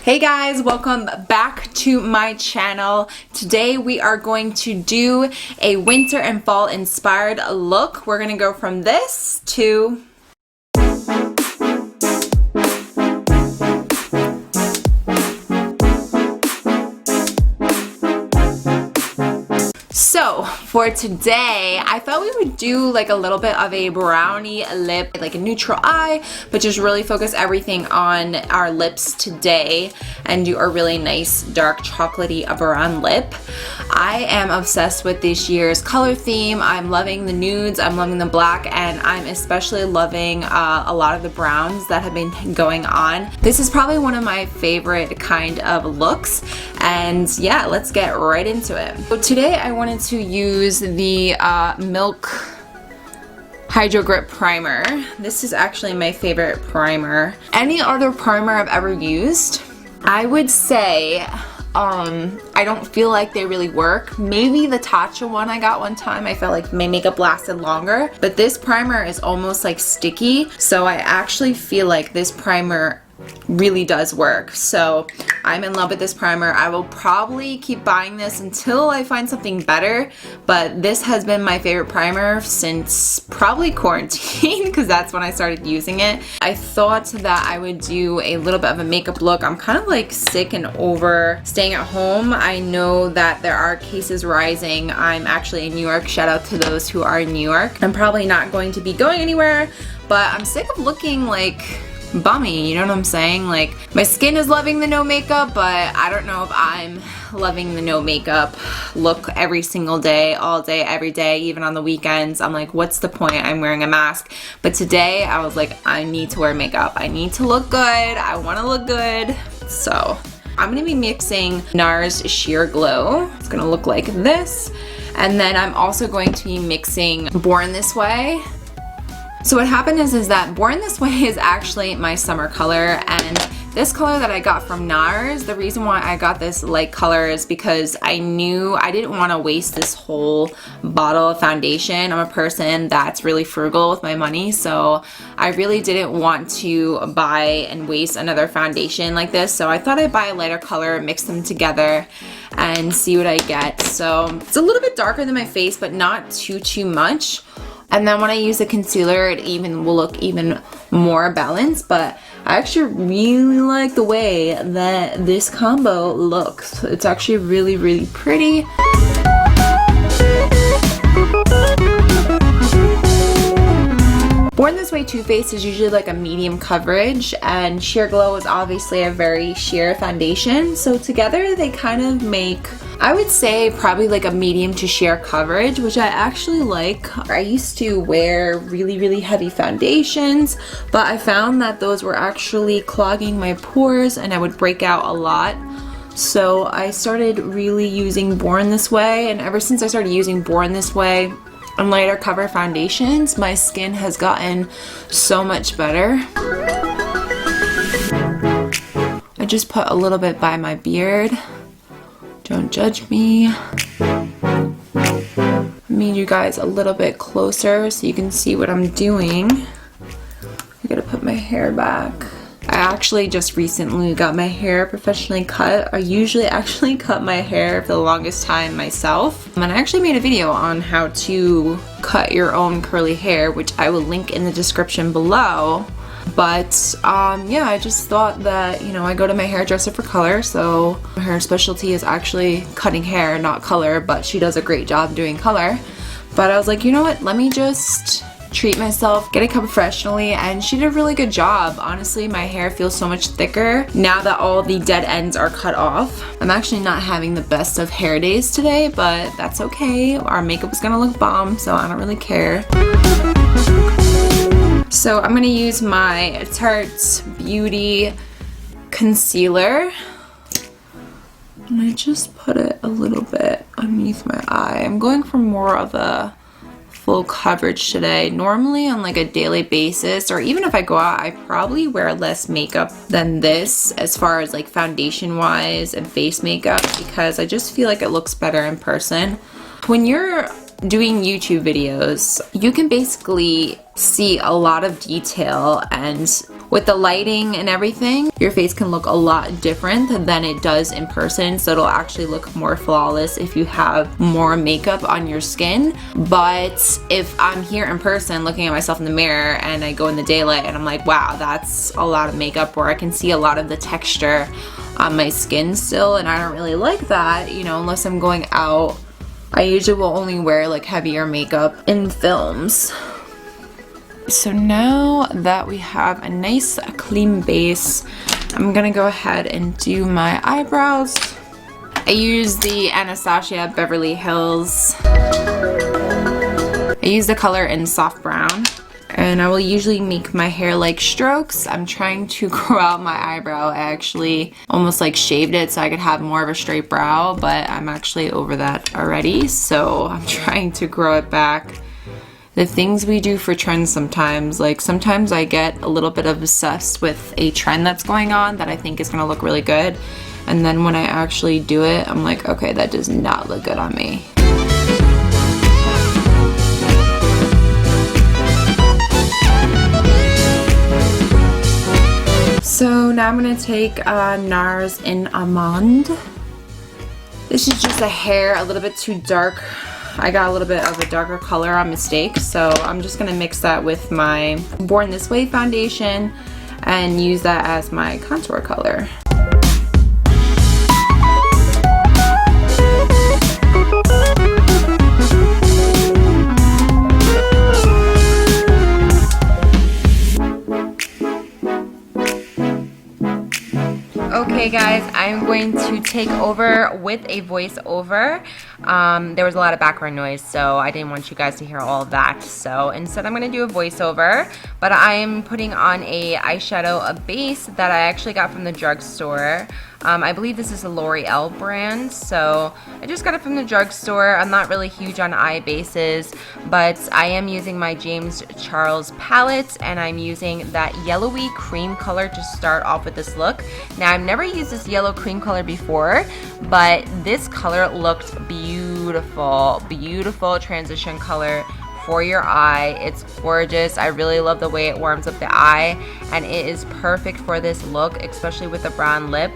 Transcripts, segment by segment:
Hey guys, welcome back to my channel. Today we are going to do a winter and fall inspired look. We're gonna go from this to So for today, I thought we would do like a little bit of a brownie lip, like a neutral eye, but just really focus everything on our lips today and do a really nice dark chocolatey brown lip. I am obsessed with this year's color theme. I'm loving the nudes, I'm loving the black, and I'm especially loving a lot of the browns that have been going on. This is probably one of my favorite kind of looks, and yeah, let's get right into it. So today I wanted to use the Milk Hydro Grip Primer. This is actually my favorite primer. Any other primer I've ever used, I would say I don't feel like they really work. Maybe the Tatcha one I got one time, I felt like my makeup lasted longer, but this primer is almost like sticky, so I actually feel like this primer really does work. So I'm in love with this primer. I will probably keep buying this until I find something better, but this has been my favorite primer since probably quarantine because that's when I started using it. I thought that I would do a little bit of a makeup look. I'm kind of like sick and over staying at home. I know that there are cases rising. I'm actually in New York. Shout out to those who are in New York. I'm probably not going to be going anywhere, but I'm sick of looking like bummy, you know what I'm saying? Like, my skin is loving the no makeup, but I don't know if I'm loving the no makeup look every single day, all day, every day, even on the weekends. I'm like, what's the point? I'm wearing a mask. But today I was like, I need to wear makeup. I need to look good. I want to look good. So I'm going to be mixing Nars Sheer Glow. It's going to look like this. And then I'm also going to be mixing Born This Way. So what happened is that Born This Way is actually my summer color, and this color that I got from Nars, the reason why I got this light color is because I knew I didn't want to waste this whole bottle of foundation. I'm a person that's really frugal with my money, so I really didn't want to buy and waste another foundation like this. So I thought I'd buy a lighter color, mix them together, and see what I get. So it's a little bit darker than my face, but not too much. And then when I use the concealer, it will look even more balanced, but I actually really like the way that this combo looks. It's actually really pretty. Born This Way Too Faced is usually like a medium coverage, and Sheer Glow is obviously a very sheer foundation. So together they kind of make, I would say, probably like a medium to sheer coverage, which I actually like. I used to wear really heavy foundations, but I found that those were actually clogging my pores and I would break out a lot. So I started really using Born This Way, and ever since I started using Born This Way and lighter cover foundations, my skin has gotten so much better. I just put a little bit by my beard. Don't judge me. I made you guys a little bit closer so you can see what I'm doing. I gotta put my hair back. I actually just recently got my hair professionally cut. I usually actually cut my hair for the longest time myself. And I actually made a video on how to cut your own curly hair, which I will link in the description below. But yeah, I just thought that, you know, I go to my hairdresser for color, so her specialty is actually cutting hair, not color, but she does a great job doing color. But I was like, you know what, let me just treat myself, get it cut professionally, and she did a really good job. Honestly, my hair feels so much thicker now that all the dead ends are cut off. I'm actually not having the best of hair days today, but that's okay. Our makeup is gonna look bomb, so I don't really care. So I'm gonna use my Tarte Beauty concealer, and I just put it a little bit underneath my eye. I'm going for more of a full coverage today. Normally on like a daily basis, or even if I go out, I probably wear less makeup than this as far as like foundation wise and face makeup, because I just feel like it looks better in person. When you're doing YouTube videos, you can basically see a lot of detail and With the lighting and everything, your face can look a lot different than it does in person, so it'll actually look more flawless if you have more makeup on your skin. But if I'm here in person looking at myself in the mirror and I go in the daylight and I'm like, wow, that's a lot of makeup, or I can see a lot of the texture on my skin still, and I don't really like that, you know, unless I'm going out. I usually will only wear like heavier makeup in films. So now that we have a nice clean base, I'm gonna go ahead and do my eyebrows. I use the Anastasia Beverly Hills. I use the color in soft brown. And I will usually make my hair like strokes. I'm trying to grow out my eyebrow. I actually almost like shaved it so I could have more of a straight brow, but I'm actually over that already. So I'm trying to grow it back. The things we do for trends sometimes, like sometimes I get a little bit obsessed with a trend that's going on that I think is gonna look really good. And then when I actually do it, I'm like, okay, that does not look good on me. So now I'm gonna take Nars in Almond. This is just a hair, a little bit too dark. I got a little bit of a darker color on mistake, so I'm just gonna mix that with my Born This Way foundation and use that as my contour color. Okay guys, I'm going to take over with a voiceover. There was a lot of background noise, so I didn't want you guys to hear all of that. So instead I'm going to do a voiceover, but I am putting on a eyeshadow, a base that I actually got from the drugstore. I believe this is a L'Oreal brand, so I just got it from the drugstore. I'm not really huge on eye bases, but I am using my James Charles palette, and I'm using that yellowy cream color to start off with this look. Now, I've never used this yellow cream color before, but this color looked beautiful, beautiful transition color for your eye. It's gorgeous. I really love the way it warms up the eye, and it is perfect for this look, especially with a brown lip.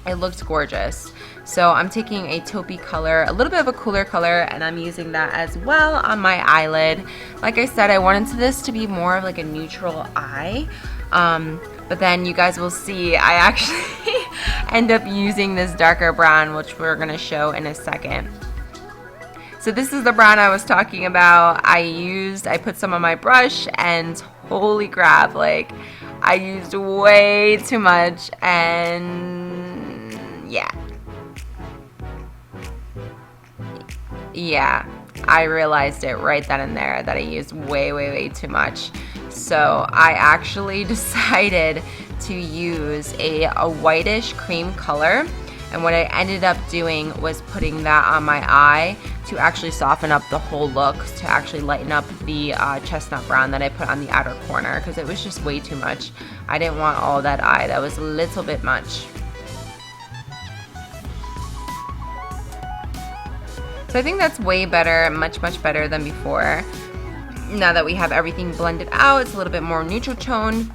It looks gorgeous. So I'm taking a taupey color, a little bit of a cooler color, and I'm using that as well on my eyelid. Like I said, I wanted this to be more of like a neutral eye. But then you guys will see I actually end up using this darker brown, which we're gonna show in a second. So this is the brown I was talking about. I put some on my brush, and holy crap, like I used way too much, and yeah, I realized it right then and there that I used way too much. So I actually decided to use a whitish cream color, and what I ended up doing was putting that on my eye to actually soften up the whole look, to actually lighten up the chestnut brown that I put on the outer corner, because it was just way too much. I didn't want all that eye. That was a little bit much. So I think that's way better, much better than before. Now that we have everything blended out, it's a little bit more neutral tone.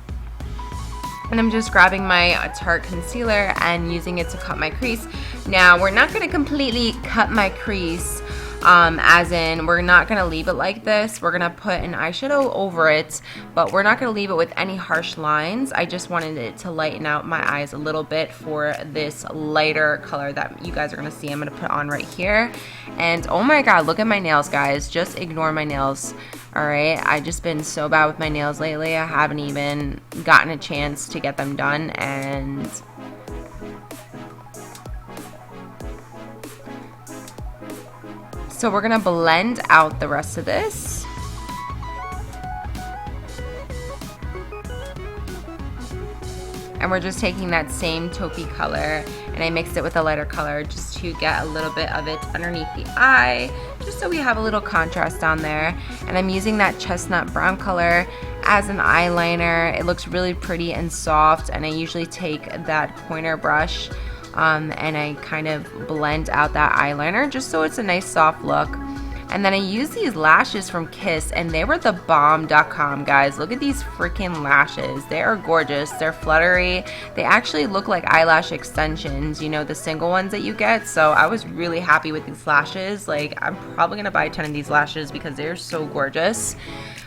And I'm just grabbing my Tarte concealer and using it to cut my crease. Now, we're not going to completely cut my crease, as in we're not going to leave it like this. We're going to put an eyeshadow over it, but we're not going to leave it with any harsh lines. I just wanted it to lighten out my eyes a little bit for this lighter color that you guys are going to see. I'm going to put on right here. And oh my god, look at my nails, guys. Just ignore my nails. Alright, I've just been so bad with my nails lately. I haven't even gotten a chance to get them done, and so we're gonna blend out the rest of this. And we're just taking that same taupey color, and I mixed it with a lighter color just to get a little bit of it underneath the eye, just so we have a little contrast on there. And I'm using that chestnut brown color as an eyeliner. It looks really pretty and soft, and I usually take that pointer brush and I kind of blend out that eyeliner just so it's a nice soft look. And then I used these lashes from Kiss, and they were the bomb.com, guys. Look at these freaking lashes. They are gorgeous. They're fluttery. They actually look like eyelash extensions, you know, the single ones that you get. So I was really happy with these lashes. Like, I'm probably gonna buy 10 of these lashes because they're so gorgeous.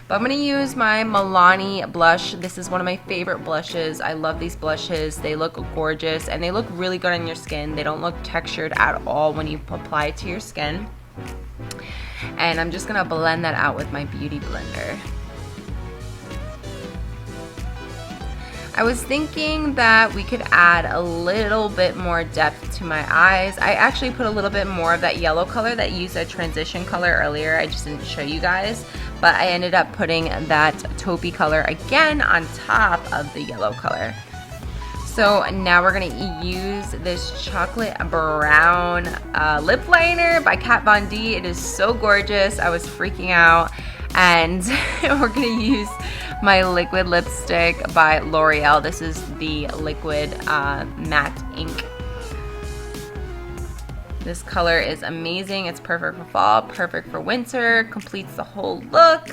But I'm going to use my Milani blush. This is one of my favorite blushes. I love these blushes. They look gorgeous and they look really good on your skin. They don't look textured at all when you apply it to your skin. And I'm just going to blend that out with my beauty blender. I was thinking that we could add a little bit more depth to my eyes. I actually put a little bit more of that yellow color that used a transition color earlier. I just didn't show you guys. But I ended up putting that taupey color again on top of the yellow color. So now we're gonna use this chocolate brown lip liner by Kat Von D. It is so gorgeous. I was freaking out. And we're gonna use my liquid lipstick by L'Oreal. This is the liquid matte ink. This color is amazing. It's perfect for fall, perfect for winter, completes the whole look.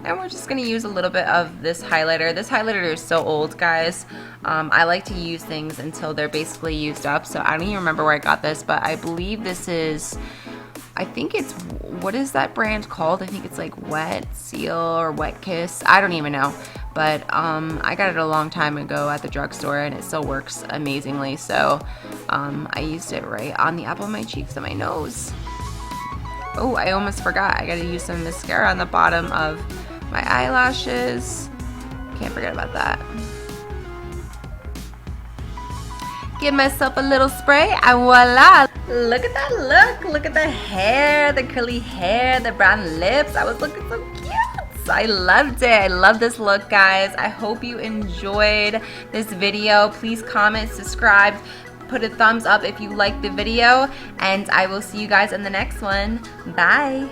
And we're just gonna use a little bit of this highlighter. This highlighter is so old, guys. I like to use things until they're basically used up. So I don't even remember where I got this, but I believe this is, I think it's, what is that brand called? I think it's like Wet Seal or Wet Kiss. I don't even know. But I got it a long time ago at the drugstore and it still works amazingly. So I used it right on the apple of my cheeks and my nose. Oh, I almost forgot. I gotta use some mascara on the bottom of my eyelashes. Can't forget about that. Give myself a little spray and voila! Look at that look! Look at the hair, the curly hair, the brown lips. I was looking so cute! I loved it. I love this look, guys. I hope you enjoyed this video. Please comment, subscribe, put a thumbs up if you liked the video, and I will see you guys in the next one. Bye!